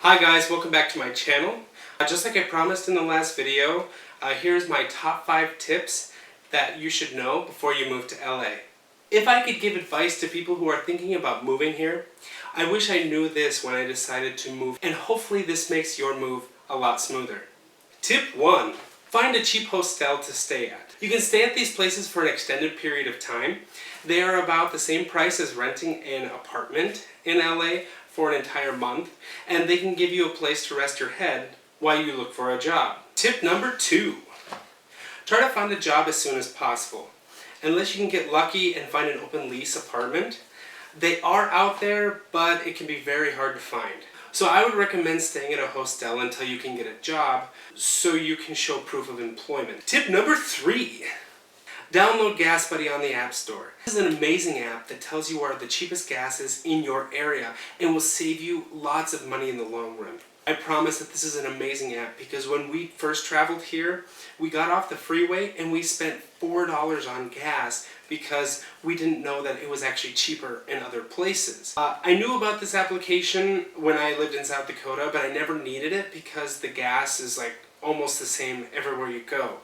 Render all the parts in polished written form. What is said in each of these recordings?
Hi guys, welcome back to my channel. Just like I promised in the last video, here's my top 5 tips that you should know before you move to LA. If I could give advice to people who are thinking about moving here, I wish I knew this when I decided to move, and hopefully this makes your move a lot smoother. Tip 1. Find a cheap hostel to stay at. You can stay at these places for an extended period of time. They are about the same price as renting an apartment in LA for an entire month, and they can give you a place to rest your head while you look for a job. Tip number 2. Try to find a job as soon as possible. Unless you can get lucky and find an open lease apartment, they are out there, but it can be very hard to find. So I would recommend staying at a hostel until you can get a job so you can show proof of employment. Tip number 3. Download Gas Buddy on the App Store. This is an amazing app that tells you where the cheapest gas is in your area and will save you lots of money in the long run. I promise that this is an amazing app because when we first traveled here, we got off the freeway and we spent $4 on gas because we didn't know that it was actually cheaper in other places. I knew about this application when I lived in South Dakota, but I never needed it because the gas is like almost the same everywhere you go.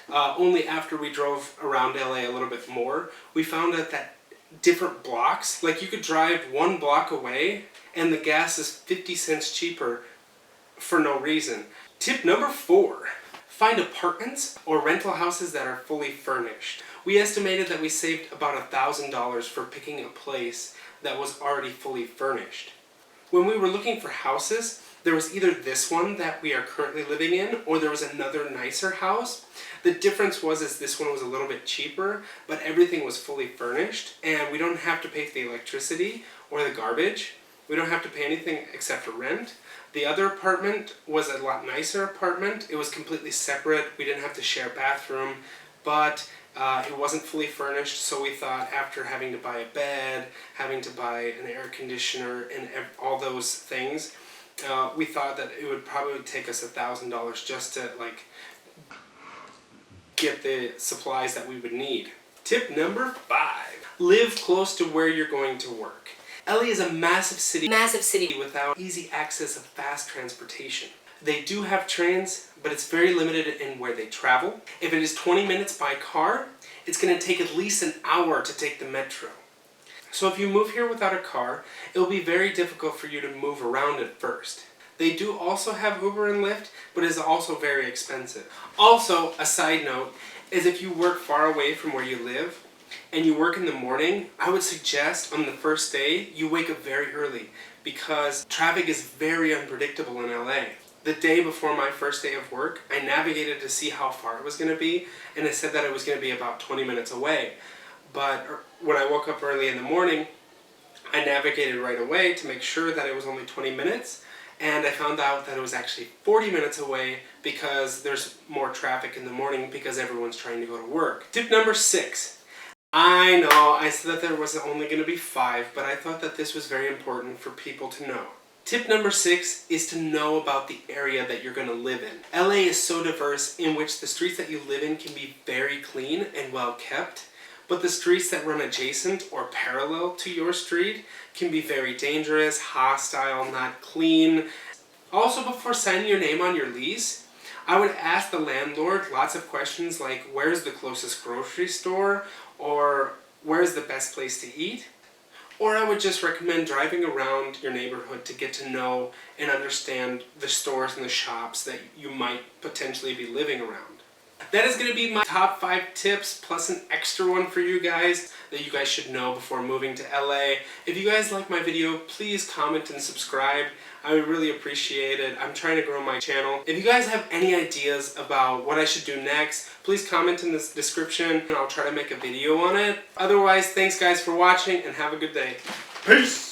Only after we drove around LA a little bit more, we found out that different blocks, like you could drive 1 block away and the gas is 50 cents cheaper for no reason. Tip number 4. Find apartments or rental houses that are fully furnished. We estimated that we saved about $1,000 for picking a place that was already fully furnished. When we were looking for houses, there was either this one that we are currently living in, or there was another nicer house. The difference was this one was a little bit cheaper, but everything was fully furnished, and we don't have to pay for the electricity or the garbage. We don't have to pay anything except for rent. The other apartment was a lot nicer apartment. It was completely separate. We didn't have to share a bathroom, but it wasn't fully furnished, so we thought after having to buy a bed, having to buy an air conditioner, and all those things, we thought that it would probably take us $1,000 just to get the supplies that we would need. Tip number 5. Live close to where you're going to work. LA is a massive city without easy access of fast transportation. They do have trains, but it's very limited in where they travel. If it is 20 minutes by car, it's going to take at least an hour to take the metro. So if you move here without a car, it will be very difficult for you to move around at first. They do also have Uber and Lyft, but it is also very expensive. Also, a side note is if you work far away from where you live and you work in the morning, I would suggest on the first day you wake up very early because traffic is very unpredictable in LA. The day before my first day of work, I navigated to see how far it was going to be, and it said that it was going to be about 20 minutes away. But when I woke up early in the morning, I navigated right away to make sure that it was only 20 minutes, and I found out that it was actually 40 minutes away because there's more traffic in the morning because everyone's trying to go to work. Tip number 6. I know I said that there was only going to be 5, but I thought that this was very important for people to know. Tip number 6 is to know about the area that you're going to live in. LA is so diverse in which the streets that you live in can be very clean and well kept, but the streets that run adjacent or parallel to your street can be very dangerous, hostile, not clean. Also, before signing your name on your lease, I would ask the landlord lots of questions like where's the closest grocery store, or where's the best place to eat? Or I would just recommend driving around your neighborhood to get to know and understand the stores and the shops that you might potentially be living around. That is going to be my top 5 tips plus an extra one for you guys that you guys should know before moving to LA. If you guys like my video, please comment and subscribe. I would really appreciate it. I'm trying to grow my channel. If you guys have any ideas about what I should do next, please comment in the description and I'll try to make a video on it. Otherwise, thanks guys for watching and have a good day. Peace!